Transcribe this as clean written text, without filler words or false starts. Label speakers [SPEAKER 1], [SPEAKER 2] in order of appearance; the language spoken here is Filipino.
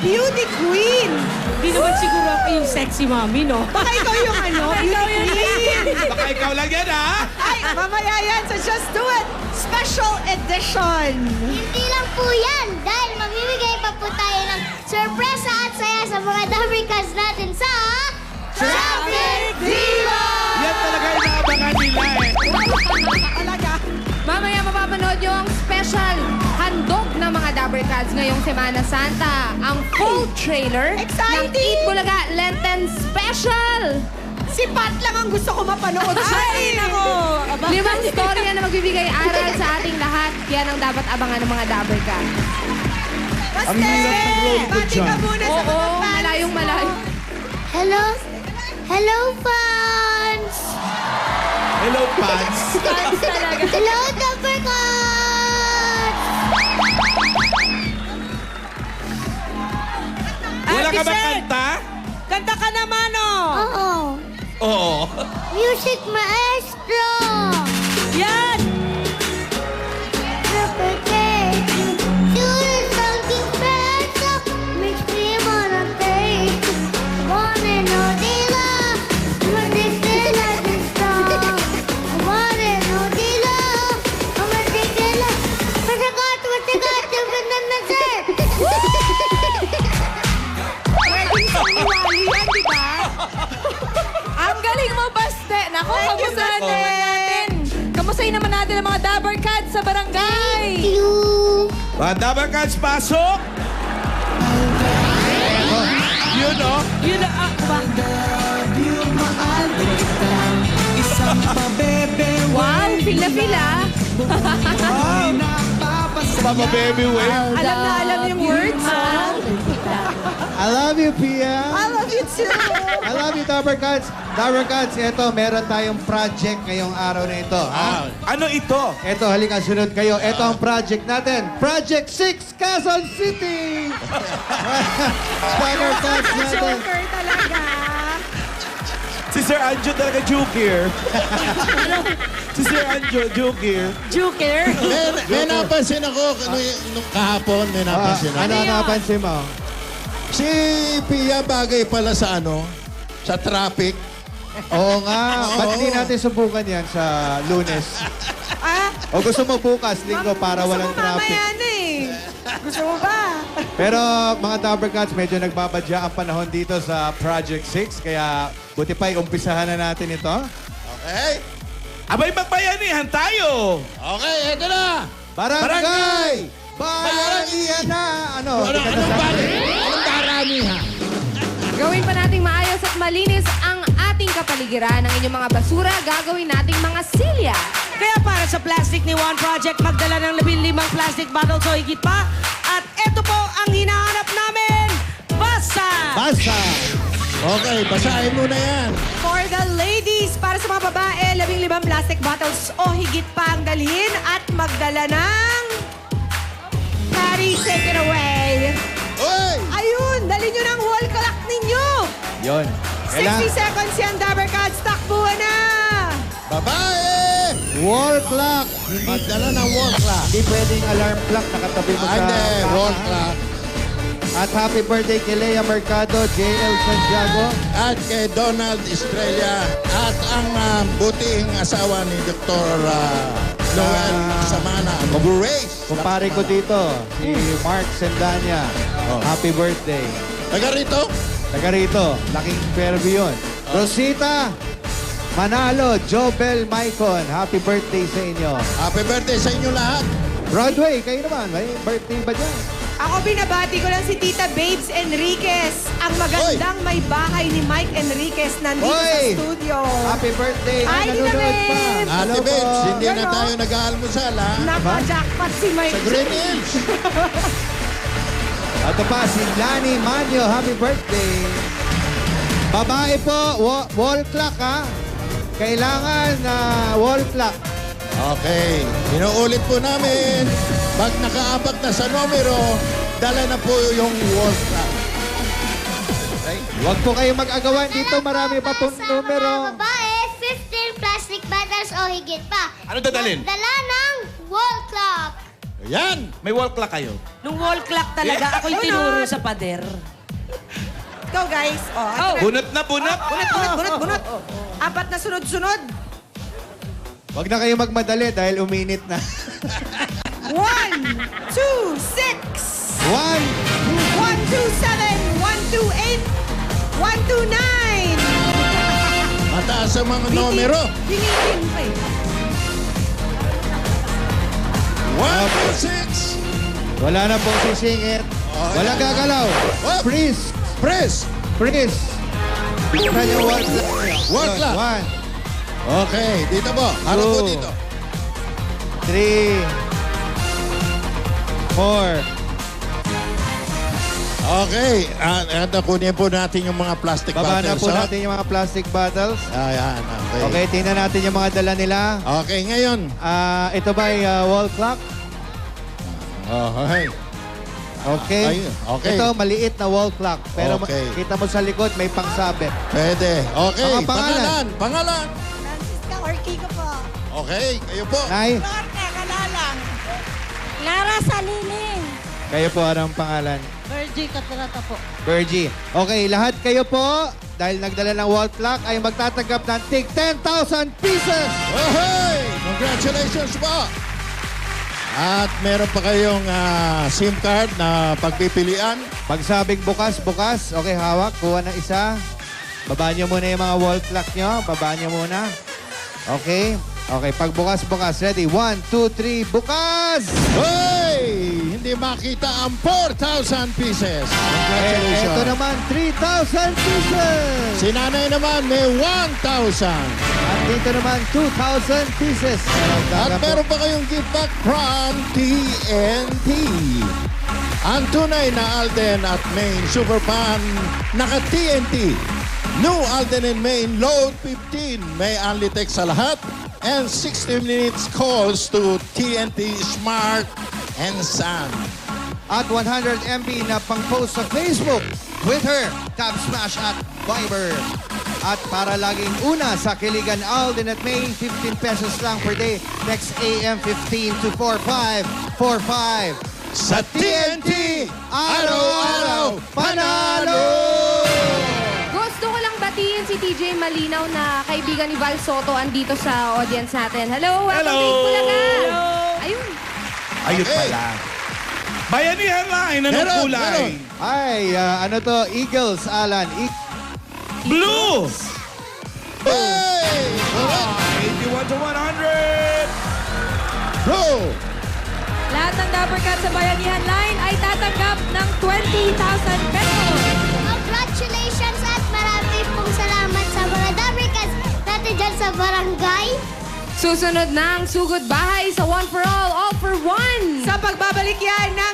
[SPEAKER 1] beauty queen.
[SPEAKER 2] Hindi naman siguro ako yung sexy mommy, no?
[SPEAKER 1] Baka ikaw yung beauty queen.
[SPEAKER 3] Baka ikaw lang yan, ha?
[SPEAKER 1] Ay, mamaya yan sa Just Do It Special Edition.
[SPEAKER 4] Hindi lang po yan, dahil mamimigay pa po tayo ng sorpresa at saya sa mga Dabricans natin sa Traffic Diva!
[SPEAKER 3] Yan talaga inaabangan nila, eh.
[SPEAKER 1] Talaga.
[SPEAKER 2] Mamaya mapapanood nyo ang special handog ng mga Dabber Cats ngayong Semana Santa. Ang full trailer
[SPEAKER 1] Exciting!
[SPEAKER 2] ng Eat Bulaga Lenten Special.
[SPEAKER 1] Si Pat lang ang gusto ko mapanood siya. Ay, nako.
[SPEAKER 2] 5 storya na magbibigay aral sa ating lahat. Yan ang dapat abangan ng mga Dabber Cats.
[SPEAKER 3] Ang hirap ng road ko
[SPEAKER 1] Pati ka
[SPEAKER 3] dyan.
[SPEAKER 1] muna sa
[SPEAKER 2] Oo,
[SPEAKER 1] mga fans.
[SPEAKER 2] malayong malayo.
[SPEAKER 4] Hello? Hello, fans!
[SPEAKER 3] Hello, Pats.
[SPEAKER 2] Fans talaga.
[SPEAKER 4] Hello, Dabricans!
[SPEAKER 3] Wala ka
[SPEAKER 1] Ate
[SPEAKER 3] ba
[SPEAKER 1] Shen,
[SPEAKER 3] kanta?
[SPEAKER 1] Kanta ka naman, oh.
[SPEAKER 4] Oo.
[SPEAKER 3] Oo.
[SPEAKER 4] Music maestro!
[SPEAKER 1] Yan. Pwedeng sumali yan, di ba?
[SPEAKER 2] Ang galing mo, Baste. Nako, kamusta
[SPEAKER 1] Baste.
[SPEAKER 2] naman natin? Kamustahin naman natin ang mga Dabber Cats sa barangay.
[SPEAKER 3] Mga Dabber Cats, pasok! Yun, oh.
[SPEAKER 1] Yun na, ba?
[SPEAKER 2] Wow, fila-fila.
[SPEAKER 3] Papa Baby Wave.
[SPEAKER 1] Alam na alam yung words, oh.
[SPEAKER 5] I love you, Pia.
[SPEAKER 1] I love you too.
[SPEAKER 5] I love you, Dabber Cats. Dabber Cats, eto, meron tayong project ngayong araw na ito. Ha?
[SPEAKER 3] Ano ito?
[SPEAKER 5] Eto, halika, sunod kayo. Eto ang project natin. Project 6, Quezon City! Dabber Cats natin.
[SPEAKER 1] Joker talaga.
[SPEAKER 3] Si Sir Anjo talaga juke here. Si Sir Anjo, juke here.
[SPEAKER 1] Joker.
[SPEAKER 6] May napansin ako nung kahapon, may napansin ako.
[SPEAKER 5] Ano napansin mo?
[SPEAKER 6] Si Pia bagay pala sa sa traffic.
[SPEAKER 5] Oo nga.
[SPEAKER 6] Oo.
[SPEAKER 5] Ba't hindi natin subukan yan sa Lunes?
[SPEAKER 1] Ah,
[SPEAKER 5] O gusto mo bukas, linggo, para walang
[SPEAKER 1] gusto mo
[SPEAKER 5] traffic?
[SPEAKER 1] mamaya na eh. Gusto mo ba?
[SPEAKER 5] Pero mga Dabber Cats, medyo nagbabadya ang panahon dito sa Project 6. Kaya buti pa, umpisahan na natin ito.
[SPEAKER 6] Okay?
[SPEAKER 3] Abay, magbayanihan tayo!
[SPEAKER 6] Okay, eto na!
[SPEAKER 5] Barangay! Bayanihan na! Ano? Hindi ka
[SPEAKER 6] Anong
[SPEAKER 5] nasabi?
[SPEAKER 6] bali? Anong daramihan?
[SPEAKER 2] Gawin pa nating maayos at malinis ang ating kapaligiran. Ang inyong mga basura, gagawin nating mga silya.
[SPEAKER 1] Kaya para sa Plastic ni One Project, magdala ng 15 plastic bottles o higit pa. At ito po ang hinahanap namin, Basa!
[SPEAKER 5] Basa!
[SPEAKER 6] Okay, basahin mo na yan.
[SPEAKER 1] For the ladies, para sa mga babae, 15 plastic bottles o higit pa ang dalhin at magdala ng... Patty, take it away!
[SPEAKER 6] Oy!
[SPEAKER 1] Ayun, dali nyo ng wall clock ninyo!
[SPEAKER 5] Yon.
[SPEAKER 1] 60 seconds yan, Dabber Cats, takbuhan na!
[SPEAKER 6] Babae!
[SPEAKER 5] Wall clock! Hindi,
[SPEAKER 6] Magdala ng wall clock.
[SPEAKER 5] hindi pwedeng alarm clock. Nakatabi mo sa...
[SPEAKER 6] Hindi,
[SPEAKER 5] kama.
[SPEAKER 6] wall clock.
[SPEAKER 5] At happy birthday kay Lea Mercado, JL Santiago.
[SPEAKER 6] At kay Donald Estrella. At ang butihing asawa ni Dr. Noel Samana. Mag-race.
[SPEAKER 5] Kumpare ko dito, si Mark Sendanya. Happy birthday.
[SPEAKER 6] Taga rito?
[SPEAKER 5] Taga rito, laking Fairview yun. Rosita Manalo, Jobel Maicon, happy birthday sa inyo.
[SPEAKER 6] Happy birthday sa inyo lahat.
[SPEAKER 5] Broadway, kayo naman, may birthday ba dyan?
[SPEAKER 1] Ako binabati ko lang si Tita Babes Enriquez. Ang magandang may bahay ni Mike Enriquez nandito
[SPEAKER 5] Oy!
[SPEAKER 1] sa studio.
[SPEAKER 5] Happy birthday,
[SPEAKER 1] Ay,
[SPEAKER 5] ang
[SPEAKER 1] Tita
[SPEAKER 5] nanonood pa.
[SPEAKER 1] Babes!
[SPEAKER 6] Ate
[SPEAKER 5] Hello po.
[SPEAKER 6] Babes, hindi na
[SPEAKER 1] Yan, oh.
[SPEAKER 6] tayo nag-aalmusal ha.
[SPEAKER 1] Napa-jackpot si Mike.
[SPEAKER 6] Sa Green Hills.
[SPEAKER 5] Ito pa, si Lani Manyo, happy birthday. Babae po, wall clock ha. Kailangan na wall clock.
[SPEAKER 6] Okay, inuulit po namin. Pag nakaabak na sa numero, dala na po yung wall clock.
[SPEAKER 5] Huwag po kayo mag-agawan dito, marami pa pong
[SPEAKER 4] Sa
[SPEAKER 5] numero.
[SPEAKER 4] mga babae, 15 plastic bottles o higit pa.
[SPEAKER 3] Ano dadalhin?
[SPEAKER 4] Magdala ng wall clock.
[SPEAKER 6] Yan!
[SPEAKER 3] May wall clock kayo.
[SPEAKER 7] Nung wall clock talaga, ako'y tinuro sa pader.
[SPEAKER 1] Go, guys. Oh, ito na.
[SPEAKER 3] Bunot na bunot.
[SPEAKER 1] Bunot. Apat na sunod-sunod.
[SPEAKER 5] Wag na kayo magmadali dahil uminit na.
[SPEAKER 1] 1, 2, 6. 1, 2, 7. 1, 2, 8. 1, 2, 9.
[SPEAKER 6] Mataas ang mga numero.
[SPEAKER 1] Dinitin pa eh.
[SPEAKER 6] 1, 2, 6.
[SPEAKER 5] Wala na pong sisingit. Walang gagalaw.
[SPEAKER 6] Up.
[SPEAKER 5] Freeze.
[SPEAKER 6] Press.
[SPEAKER 5] Freeze. Tignan yung wall clock.
[SPEAKER 6] Wall clock.
[SPEAKER 5] 1,
[SPEAKER 6] Okay, dito po. Harap po
[SPEAKER 5] 2,
[SPEAKER 6] dito.
[SPEAKER 5] 3, 4.
[SPEAKER 6] Okay, kunin po natin yung mga plastic
[SPEAKER 5] Baba na
[SPEAKER 6] bottles.
[SPEAKER 5] po
[SPEAKER 6] ha?
[SPEAKER 5] natin yung mga plastic bottles.
[SPEAKER 6] Ayan, okay.
[SPEAKER 5] Okay, tingnan natin yung mga dala nila.
[SPEAKER 6] Okay, ngayon.
[SPEAKER 5] Ito ba ay wall clock?
[SPEAKER 6] Okay.
[SPEAKER 5] Okay.
[SPEAKER 6] Ayun, okay.
[SPEAKER 5] Ito, maliit na wall clock. Pero
[SPEAKER 6] Okay.
[SPEAKER 5] kita mo sa likod, may pangsabit.
[SPEAKER 6] Pwede. Okay,
[SPEAKER 5] Mga pangalan.
[SPEAKER 6] Pangalan.
[SPEAKER 4] Francisca Orquigo po.
[SPEAKER 6] Okay, kayo po.
[SPEAKER 5] Nay,
[SPEAKER 4] Lorne Kalalang. Clara Saliling.
[SPEAKER 5] kayo po, anong pangalan?
[SPEAKER 4] Virgie Catarata po.
[SPEAKER 5] Virgie. Okay, lahat kayo po, dahil nagdala ng wall clock, ay magtatanggap ng tig 10,000 pieces!
[SPEAKER 6] Okay! Congratulations po! At meron pa kayong SIM card na pagpipilian.
[SPEAKER 5] Pagsabing bukas, bukas. Okay, hawak. Kuha ng isa. Babaan nyo muna yung mga wall clock nyo. Babaan nyo muna. Okay. Okay, pag bukas, bukas. Ready? 1, 2, 3, bukas!
[SPEAKER 6] Hey! Hindi makita ang 4,000 pieces. Congratulations.
[SPEAKER 5] Ito naman, 3,000 pieces!
[SPEAKER 6] Si nanay naman may 1,000.
[SPEAKER 5] At dito naman, 2,000 pieces.
[SPEAKER 6] At meron pa kayong gift back from TNT. Ang tunay na Alden at Main Superfan naka-TNT. New Alden and Main Load 15. May only text sa lahat. And 60 minutes calls to TNT Smart and Sun.
[SPEAKER 5] At 100 MB na pang-post sa Facebook, Twitter, Tab Smash at Viber. At para laging una sa Kiligan Alden at Main, 15 pesos lang per day. Next AM 15 to 4545.
[SPEAKER 6] Sa TNT, araw-araw, panalo!
[SPEAKER 2] Gusto ko lang batiin si TJ Malinaw na kaibigan ni Val Soto andito sa audience natin. Hello, welcome
[SPEAKER 3] Hello!
[SPEAKER 2] to Bulaga. Ayun.
[SPEAKER 3] Ayun
[SPEAKER 6] Okay.
[SPEAKER 3] pala. Bayanihan line. Anong
[SPEAKER 6] Meron,
[SPEAKER 3] kulay?
[SPEAKER 6] meron.
[SPEAKER 5] Ay, ano to? Eagles, Alan.
[SPEAKER 3] Blue.
[SPEAKER 6] Hey! Correct!
[SPEAKER 3] 81 to 100.
[SPEAKER 6] Go!
[SPEAKER 2] Lahat ng Dapper Cats sa Bayanihan Line ay tatanggap ng 20,000 pesos.
[SPEAKER 4] Congratulations at marami pong salamat sa mga Dabricans natin dyan sa barangay.
[SPEAKER 2] Susunod na ang sugod bahay sa One for All for One.
[SPEAKER 1] Sa pagbabalik yan ng